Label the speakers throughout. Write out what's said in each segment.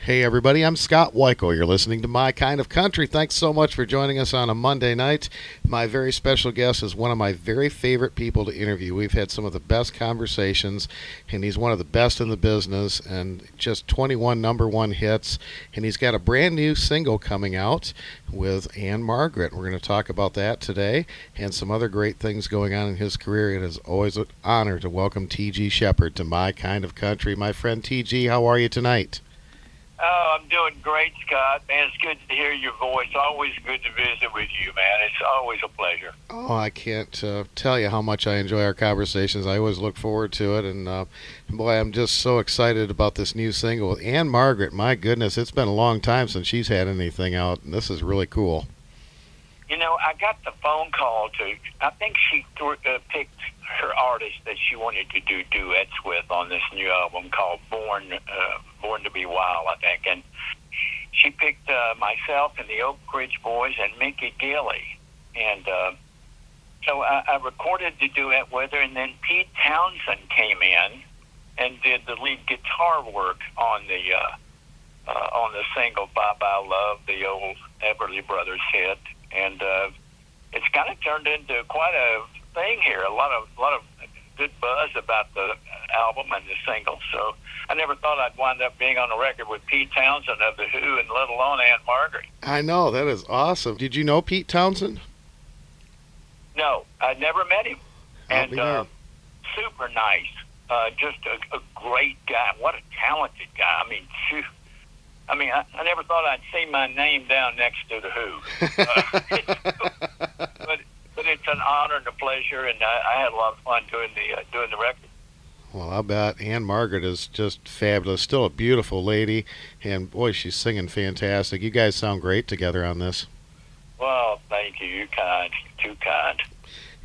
Speaker 1: Hey everybody, I'm Scott Weichel. You're listening to My Kind of Country. Thanks so much for joining us on a Monday night. My very special guest is one of my very favorite people to interview. We've had some of the best conversations, and he's one of the best in the business, and just 21 number one hits, and he's got a brand new single coming out with Anne Margaret. We're going to talk about that today and some other great things going on in his career. It is always an honor to welcome T.G. Sheppard to My Kind of Country. My friend T.G., how are you tonight?
Speaker 2: Oh, I'm doing great, Scott. Man, it's good to hear your voice. Always good to visit with you, man. It's always a pleasure.
Speaker 1: Oh, I can't tell you how much I enjoy our conversations. I always look forward to it. And, boy, I'm just so excited about this new single with Anne Margaret. My goodness, it's been a long time since she's had anything out, and this is really cool.
Speaker 2: You know, I got the phone call I think she picked her artist that she wanted to do duets with on this new album called Born to Be Wild, I think. And she picked myself and the Oak Ridge Boys and Mickey Gilley. And so I recorded the duet with her, and then Pete Townsend came in and did the lead guitar work on the single Bye Bye Love, the old Everly Brothers hit. And it's kind of turned into quite a thing here. A lot of good buzz about the album and the single. So I never thought I'd wind up being on a record with Pete Townsend of The Who, and let alone Anne Margaret.
Speaker 1: I know, that is awesome. Did you know Pete Townsend?
Speaker 2: No, I'd never met him. And super nice. Just a great guy. What a talented guy. I mean, phew. I never thought I'd see my name down next to The Who. But it's an honor and a pleasure, and I had a lot of fun doing the record.
Speaker 1: Well, I bet. Anne Margaret is just fabulous. Still a beautiful lady, and boy, she's singing fantastic. You guys sound great together on this.
Speaker 2: Well, thank you. You're kind. Too kind.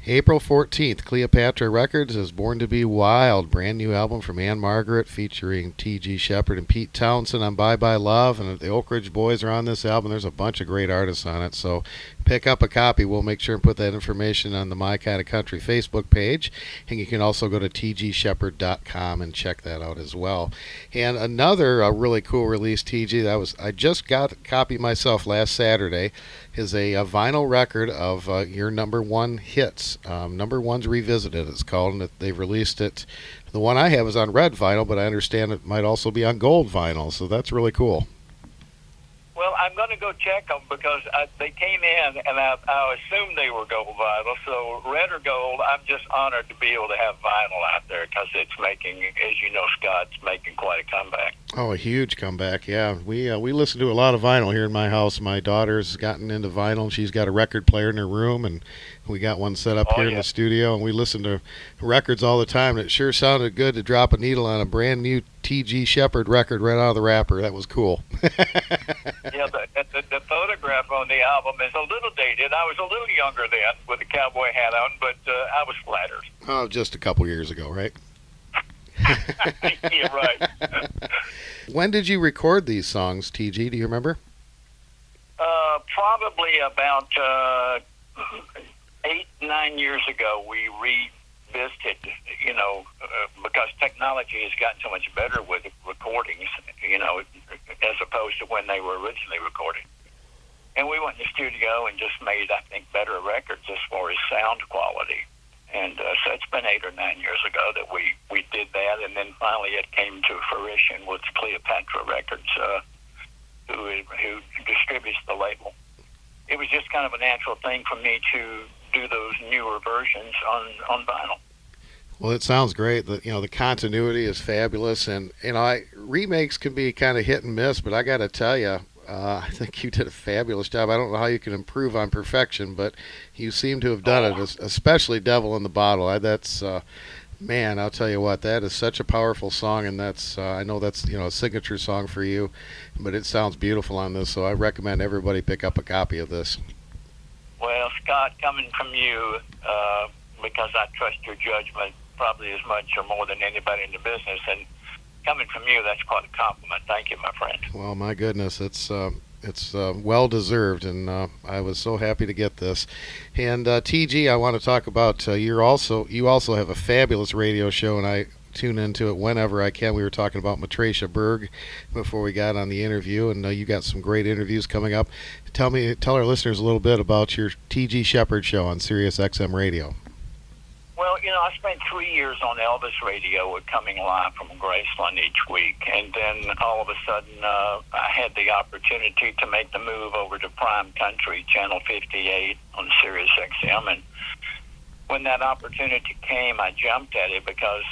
Speaker 1: April 14th, Cleopatra Records is Born to Be Wild, brand new album from Anne Margaret featuring T.G. Sheppard and Pete Townsend on Bye Bye Love, and the Oak Ridge Boys are on this album. There's a bunch of great artists on it, so pick up a copy. We'll make sure and put that information on the My Kind of Country Facebook page, and you can also go to tgsheppard.com and check that out as well. And another really cool release, TG, I just got a copy myself last Saturday, is a vinyl record of your number one hits. Number Ones Revisited, it's called, and they've released it. The one I have is on red vinyl, but I understand it might also be on gold vinyl, so that's really cool.
Speaker 2: Well, I'm going to go check them because they came in, and I assumed they were gold vinyl. So red or gold, I'm just honored to be able to have vinyl out there because it's making, as you know, Scott, it's making quite a comeback. Oh,
Speaker 1: a huge comeback, yeah. We listen to a lot of vinyl here in my house. My daughter's gotten into vinyl. She's got a record player in her room, and we got one set up here in the studio, and we listen to records all the time. And it sure sounded good to drop a needle on a brand new T.G. Sheppard record right out of the wrapper. That was cool.
Speaker 2: Yeah, the photograph on the album is a little dated. I was a little younger then with a cowboy hat on, but I was flattered.
Speaker 1: Oh, just a couple years ago, right?
Speaker 2: Yeah, right.
Speaker 1: When did you record these songs, T.G.? Do you remember?
Speaker 2: Probably about 8-9 years ago, we revisited, because technology has gotten so much better with recordings, as opposed to when they were originally recorded. And we went in the studio and just made, I think, better records as far as sound quality. And so it's been 8 or 9 years ago that we did that, and then finally it came to fruition with Cleopatra Records, who distributes the label. It was just kind of a natural thing for me to do those newer versions on vinyl.
Speaker 1: Well, it sounds great. The continuity is fabulous, and remakes can be kind of hit and miss. But I got to tell you, I think you did a fabulous job. I don't know how you can improve on perfection, but you seem to have done it. Especially "Devil in the Bottle." Man, I'll tell you what, that is such a powerful song, and that's I know that's a signature song for you, but it sounds beautiful on this. So I recommend everybody pick up a copy of this.
Speaker 2: Well, Scott, coming from you, because I trust your judgment probably as much or more than anybody in the business, and coming from you, that's quite a compliment. Thank you, my friend. Well,
Speaker 1: my goodness, it's well deserved, and I was so happy to get this. And TG, I want to talk about you also have a fabulous radio show, and I tune into it whenever I can. We were talking about Matricia Berg before we got on the interview, and you got some great interviews coming up. Tell our listeners a little bit about your T.G. Sheppard show on Sirius XM Radio.
Speaker 2: Well, I spent 3 years on Elvis Radio coming live from Graceland each week. And then all of a sudden, I had the opportunity to make the move over to Prime Country, Channel 58 on Sirius XM. And when that opportunity came, I jumped at it because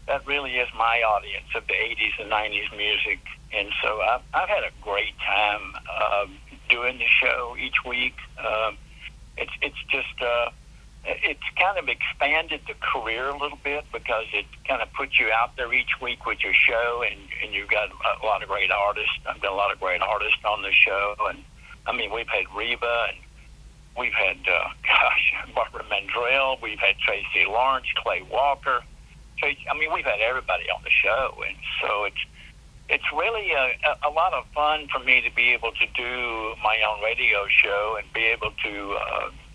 Speaker 2: that really is my audience of the 80s and 90s music. And so I've had a great time doing the show each week. It's just... it's kind of expanded the career a little bit because it kind of puts you out there each week with your show, and you've got a lot of great artists. I've got a lot of great artists on the show, and I mean, we've had Reba, and we've had, Barbara Mandrell, we've had Tracy Lawrence, Clay Walker. We've had everybody on the show, and so it's really a lot of fun for me to be able to do my own radio show and be able to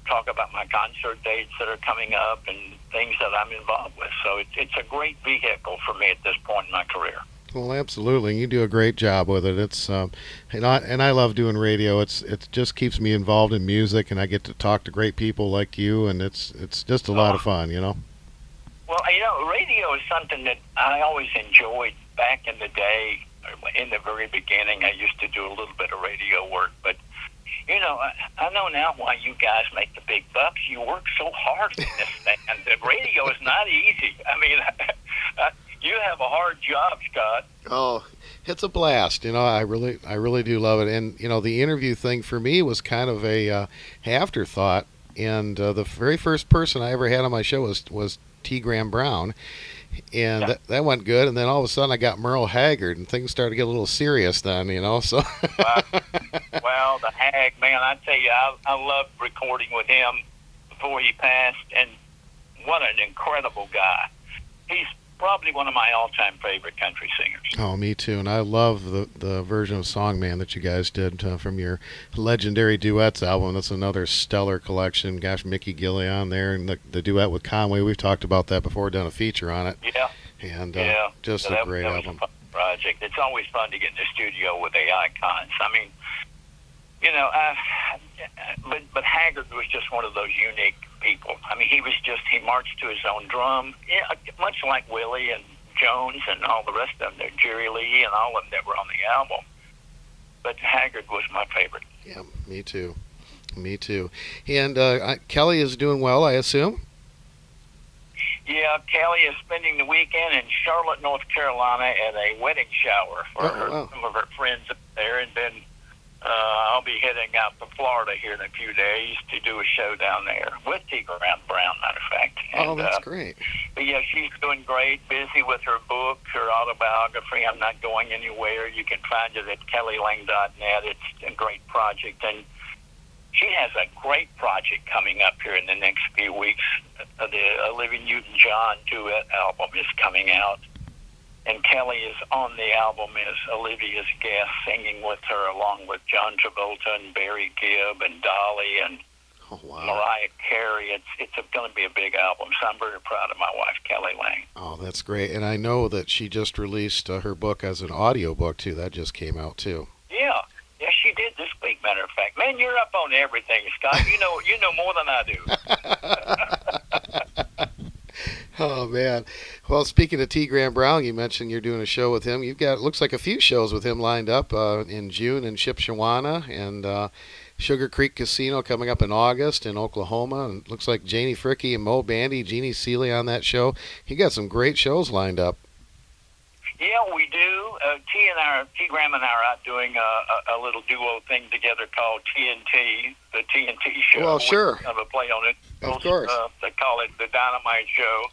Speaker 2: talk about my concert dates that are coming up and things that I'm involved with. So it's a great vehicle for me at this point in my career.
Speaker 1: Well, absolutely. You do a great job with it. It's and I love doing radio. It just keeps me involved in music, and I get to talk to great people like you, and it's just a lot of fun,
Speaker 2: Well, radio is something that I always enjoyed back in the day. In the very beginning, I used to do a little bit of radio work, but I know now why you guys make the big bucks. You work so hard in this thing, and the radio is not easy. I mean, you have a hard job, Scott.
Speaker 1: Oh, it's a blast. I really do love it. And the interview thing for me was kind of a afterthought. And the very first person I ever had on my show was T. Graham Brown. And that went good, and then all of a sudden I got Merle Haggard, and things started to get a little serious then, so...
Speaker 2: Well, the Hag, man, I tell you, I loved recording with him before he passed, and what an incredible guy. He's probably one of my all-time favorite country singers.
Speaker 1: Oh, me too, and I love the version of Songman that you guys did from your Legendary Duets album. That's another stellar collection. Gosh, Mickey Gilley on there, and the duet with Conway. We've talked about that before, done a feature on it.
Speaker 2: Yeah.
Speaker 1: And just a great album.
Speaker 2: A fun project. It's always fun to get in the studio with the icons. I mean, but Haggard was just one of those unique people. I mean, he marched to his own drum, much like Willie and Jones and all the rest of them, Jerry Lee and all of them that were on the album. But Haggard was my favorite.
Speaker 1: Yeah, me too. And Kelly is doing well, I assume?
Speaker 2: Yeah, Kelly is spending the weekend in Charlotte, North Carolina at a wedding shower for some of her friends up there, and then I'll be heading out to Florida here in a few days to do a show down there with T. Graham Brown, matter of fact. And,
Speaker 1: that's great.
Speaker 2: But yeah, she's doing great, busy with her book, her autobiography, I'm Not Going Anywhere. You can find it at kellylang.net. It's a great project. And she has a great project coming up here in the next few weeks. The Olivia Newton-John duet album is coming out. And Kelly is on the album as Olivia's guest, singing with her along with John Travolta and Barry Gibb and Dolly and Mariah Carey. It's going to be a big album, so I'm very proud of my wife, Kelly Lang.
Speaker 1: Oh, that's great. And I know that she just released her book as an audio book, too. That just came out, too.
Speaker 2: Yeah, she did this week, matter of fact. Man, you're up on everything, Scott. You know more than I do.
Speaker 1: Oh, man. Well, speaking of T. Graham Brown, you mentioned you're doing a show with him. You've got, looks like a few shows with him lined up in June in Shipshewana, and Sugar Creek Casino coming up in August in Oklahoma. And looks like Janie Fricke and Mo Bandy, Jeannie Seeley on that show. You got some great shows lined up.
Speaker 2: Yeah, we do. T. Graham and I are out doing a little duo thing together called TNT, the TNT show.
Speaker 1: Well, sure.
Speaker 2: We have a play on it.
Speaker 1: Of course.
Speaker 2: They call it the Dynamite Show.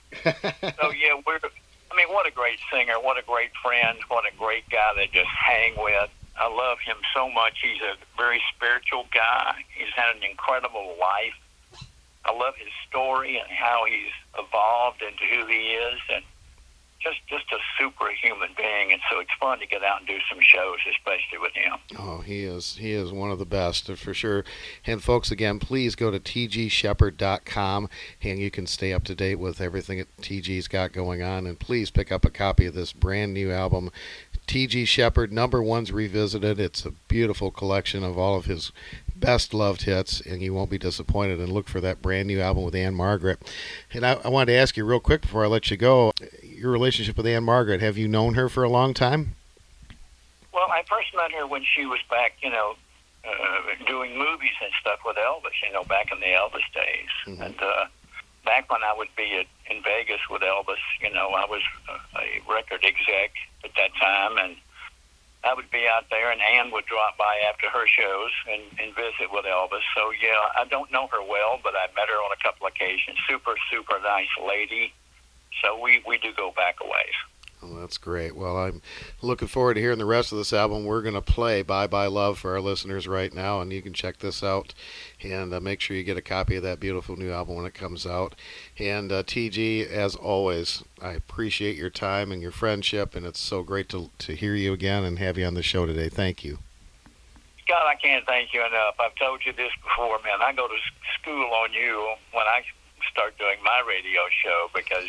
Speaker 2: So, yeah, what a great singer, what a great friend, what a great guy to just hang with. I love him so much. He's a very spiritual guy. He's had an incredible life. I love his story and how he's evolved into who he is, and just a superhuman being, and so it's fun to get out and do some shows, especially with him.
Speaker 1: Oh, he is one of the best for sure. And folks, again, please go to tgsheppard.com, and you can stay up to date with everything that TG's got going on. And please pick up a copy of this brand new album, T.G. Sheppard, Number Ones Revisited. It's a beautiful collection of all of his best loved hits, and you won't be disappointed. And look for that brand new album with Ann Margaret. And I wanted to ask you real quick before I let you go, your relationship with Ann Margaret, have you known her for a long time?
Speaker 2: Well, I first met her when she was back, doing movies and stuff with Elvis, back in the Elvis days. Mm-hmm. And back when I would be in Vegas with Elvis, I was a record exec at that time, and I would be out there, and Ann would drop by after her shows and visit with Elvis. So, yeah, I don't know her well, but I met her on a couple occasions. Super, super nice lady. So we do go back a ways.
Speaker 1: Oh, that's great. Well, I'm looking forward to hearing the rest of this album. We're going to play Bye Bye Love for our listeners right now, and you can check this out and make sure you get a copy of that beautiful new album when it comes out. And TG, as always, I appreciate your time and your friendship, and it's so great to hear you again and have you on the show today. Thank you.
Speaker 2: Scott, I can't thank you enough. I've told you this before, man. I go to school on you when I start doing my radio show because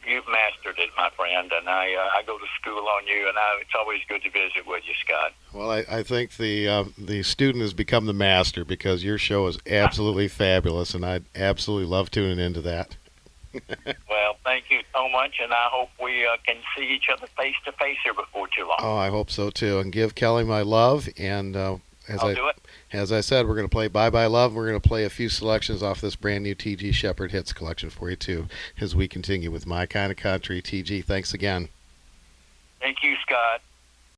Speaker 2: you've mastered it, my friend, and I go to school on you, and it's always good to visit with you, Scott.
Speaker 1: Well, I think the student has become the master because your show is absolutely fabulous, and I absolutely love tuning into that.
Speaker 2: Well, thank you so much, and I hope we can see each other face to face here before too long.
Speaker 1: Oh, I hope so too, and give Kelly my love, and
Speaker 2: I'll do it.
Speaker 1: As I said, we're going to play Bye Bye Love. We're going to play a few selections off this brand new T.G. Sheppard hits collection for you, too, as we continue with My Kind of Country. T.G., thanks again.
Speaker 2: Thank you, Scott.